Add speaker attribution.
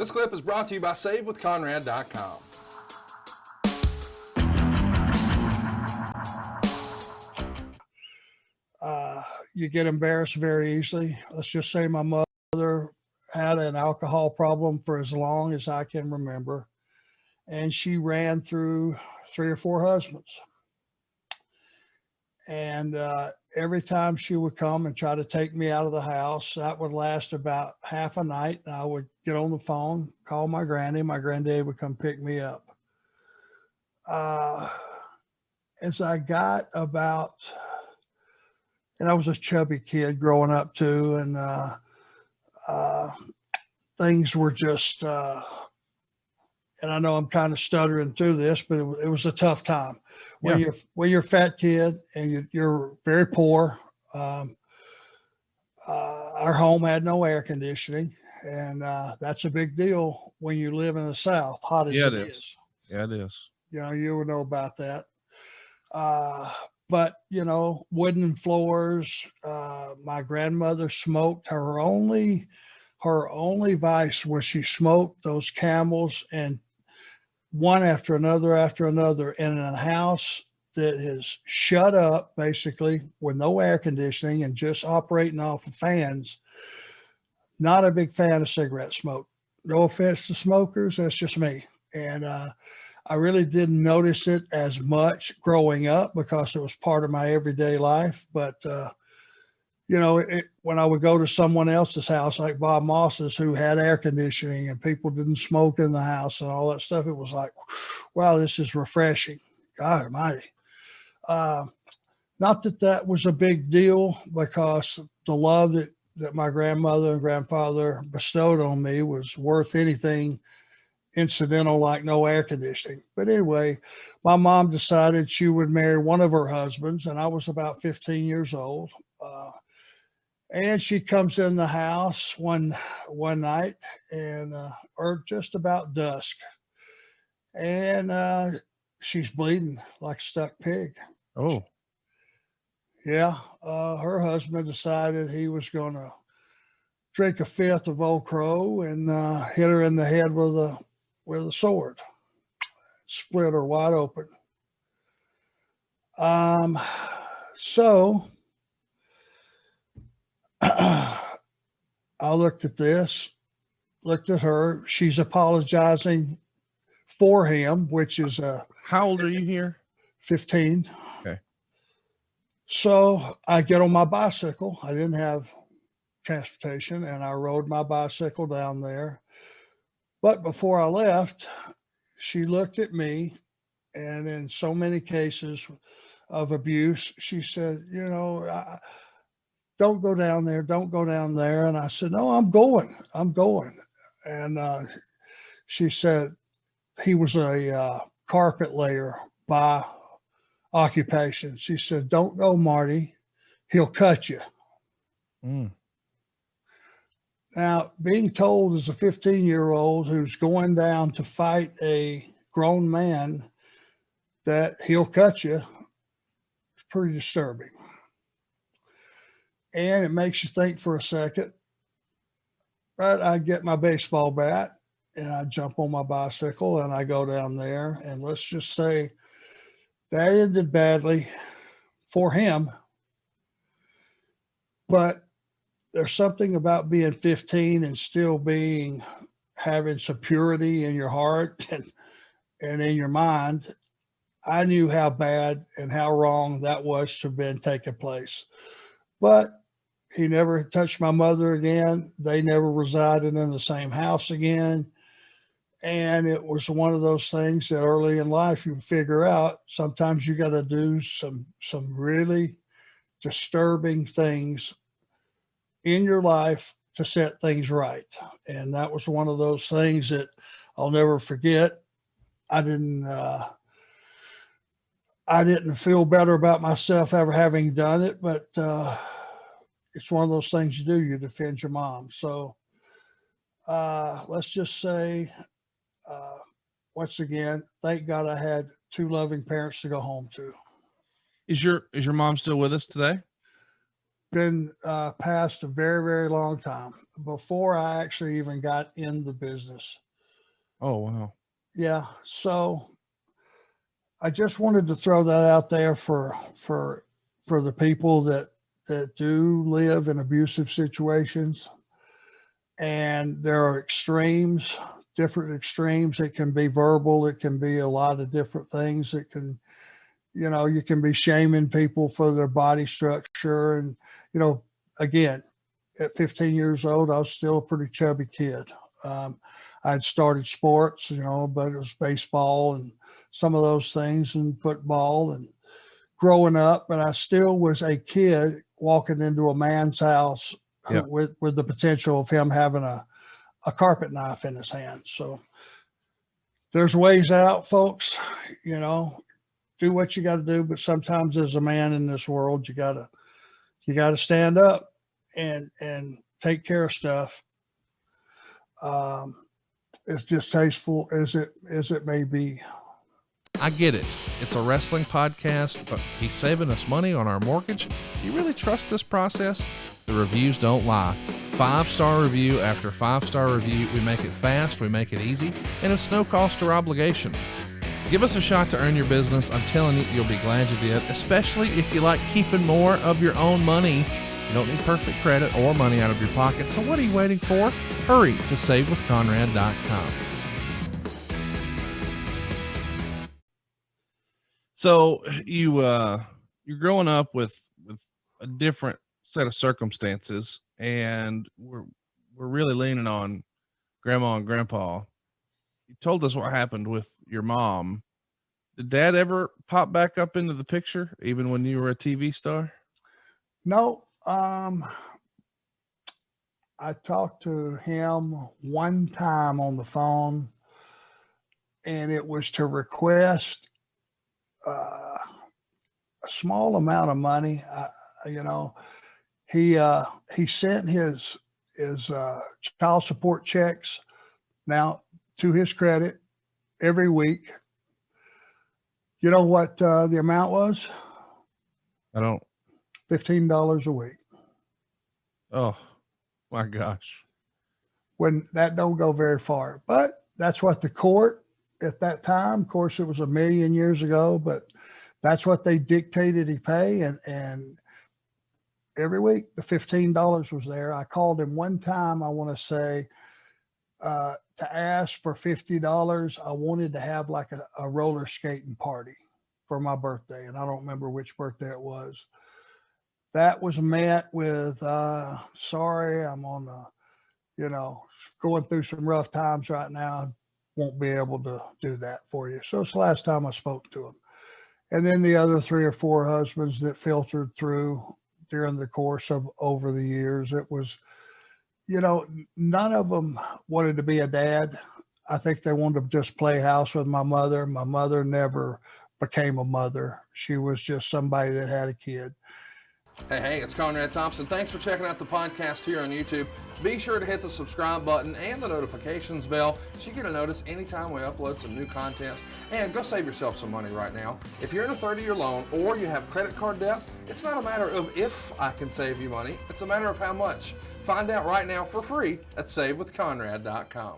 Speaker 1: This clip is brought to you by SaveWithConrad.com.
Speaker 2: You get embarrassed very easily. Let's just say my mother had an alcohol problem for as long as I can remember, and she ran through 3 or 4 husbands. And every time she would come and try to take me out of the house, that would last about half a night. And I would get on the phone, call my granny. My granddad would come pick me up. As I got about, and I was a chubby kid growing up too, and things were just, and I know I'm kind of stuttering through this, but it was a tough time. When you're a fat kid and you're very poor. Our home had no air conditioning, and that's a big deal when you live in the South, hot as it is.
Speaker 1: Yeah, it is.
Speaker 2: You know, you would know about that. But, you know, wooden floors. My grandmother smoked. Her only vice was she smoked those Camels, and one after another in a house that is shut up basically with no air conditioning and just operating off of fans. Not a big fan of cigarette smoke. No offense to smokers, that's just me. And I really didn't notice it as much growing up because it was part of my everyday life. But you know, when I would go to someone else's house, like Bob Moss's, who had air conditioning and people didn't smoke in the house and all that stuff, it was like, wow, this is refreshing. God almighty. Not that that was a big deal, because the love that my grandmother and grandfather bestowed on me was worth anything incidental like no air conditioning. But anyway, my mom decided she would marry one of her husbands, and I was about 15 years old. And she comes in the house one night, and or just about dusk, and she's bleeding like a stuck pig.
Speaker 1: Oh,
Speaker 2: yeah. Her husband decided he was going to drink a fifth of Old Crow and hit her in the head with a sword, split her wide open. So I looked at this, looked at her. She's apologizing for him, which is
Speaker 1: how old are you here?
Speaker 2: 15.
Speaker 1: Okay.
Speaker 2: So I get on my bicycle. I didn't have transportation, and I rode my bicycle down there. But before I left, she looked at me, and in so many cases of abuse, she said, you know, don't go down there. Don't go down there. And I said, no, I'm going. And she said he was a carpet layer by occupation. She said, don't go, Marty. He'll cut you.
Speaker 1: Mm.
Speaker 2: Now, being told as a 15-year-old who's going down to fight a grown man that he'll cut you, it's pretty disturbing. And it makes you think for a second. Right, I get my baseball bat and I jump on my bicycle and I go down there, and let's just say that ended badly for him. But there's something about being 15 and still having some purity in your heart and in your mind. I knew how bad and how wrong that was to have been taking place. But he never touched my mother again. They never resided in the same house again. And it was one of those things that early in life you figure out sometimes you got to do some really disturbing things in your life to set things right. And that was one of those things that I'll never forget. I didn't feel better about myself ever having done it, but it's one of those things you do. You defend your mom. So let's just say, once again, thank God I had 2 loving parents to go home to.
Speaker 1: Is your mom still with us today?
Speaker 2: been passed a very, very long time before I actually even got in the business.
Speaker 1: Oh, wow.
Speaker 2: Yeah. So I just wanted to throw that out there for the people that do live in abusive situations. And there are extremes, different extremes. It can be verbal. It can be a lot of different things. It can, you can be shaming people for their body structure. And, again, at 15 years old, I was still a pretty chubby kid. I'd started sports, but it was baseball and some of those things and football and growing up, but I still was a kid walking into a man's house
Speaker 1: Yeah.
Speaker 2: with the potential of him having a carpet knife in his hand. So there's ways out, folks. Do what you got to do, but sometimes as a man in this world, you gotta stand up and take care of stuff. As distasteful as it may be.
Speaker 1: I get it. It's a wrestling podcast, but he's saving us money on our mortgage. Do you really trust this process? The reviews don't lie. 5-star review after 5-star review. We make it fast, we make it easy, and it's no cost or obligation. Give us a shot to earn your business. I'm telling you, you'll be glad you did, especially if you like keeping more of your own money. You don't need perfect credit or money out of your pocket, so what are you waiting for? Hurry to savewithconrad.com. So you're growing up with a different set of circumstances, and we're really leaning on Grandma and Grandpa. You told us what happened with your mom. Did Dad ever pop back up into the picture, even when you were a TV star?
Speaker 2: No. I talked to him one time on the phone, and it was to request a small amount of money. He sent his child support checks now to his credit every week. You know what the amount was?
Speaker 1: I don't.
Speaker 2: $15 a week.
Speaker 1: Oh my gosh.
Speaker 2: When that don't go very far, but that's what the court at that time, of course, it was a million years ago, but that's what they dictated he pay. And every week the $15 was there. I called him one time, I want to say, to ask for $50. I wanted to have like a roller skating party for my birthday. And I don't remember which birthday it was. That was met with, sorry, I'm on going through some rough times right now. Won't be able to do that for you. So it's the last time I spoke to him. And then the other 3 or 4 husbands that filtered through during the course of over the years, it was, none of them wanted to be a dad. I think they wanted to just play house with my mother. My mother never became a mother. She was just somebody that had a kid.
Speaker 1: Hey, it's Conrad Thompson. Thanks for checking out the podcast here on YouTube. Be sure to hit the subscribe button and the notifications bell so you get a notice anytime we upload some new content. And go save yourself some money right now. If you're in a 30-year loan or you have credit card debt, it's not a matter of if I can save you money. It's a matter of how much. Find out right now for free at savewithconrad.com.